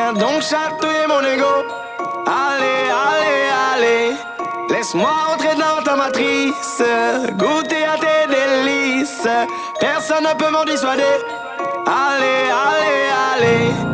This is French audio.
Viens donc chatouiller mon ego. Allez, allez, allez. Laisse-moi entrer dans ta matrice, goûter à tes délices. Personne ne peut m'en dissuader. Allez, allez, allez.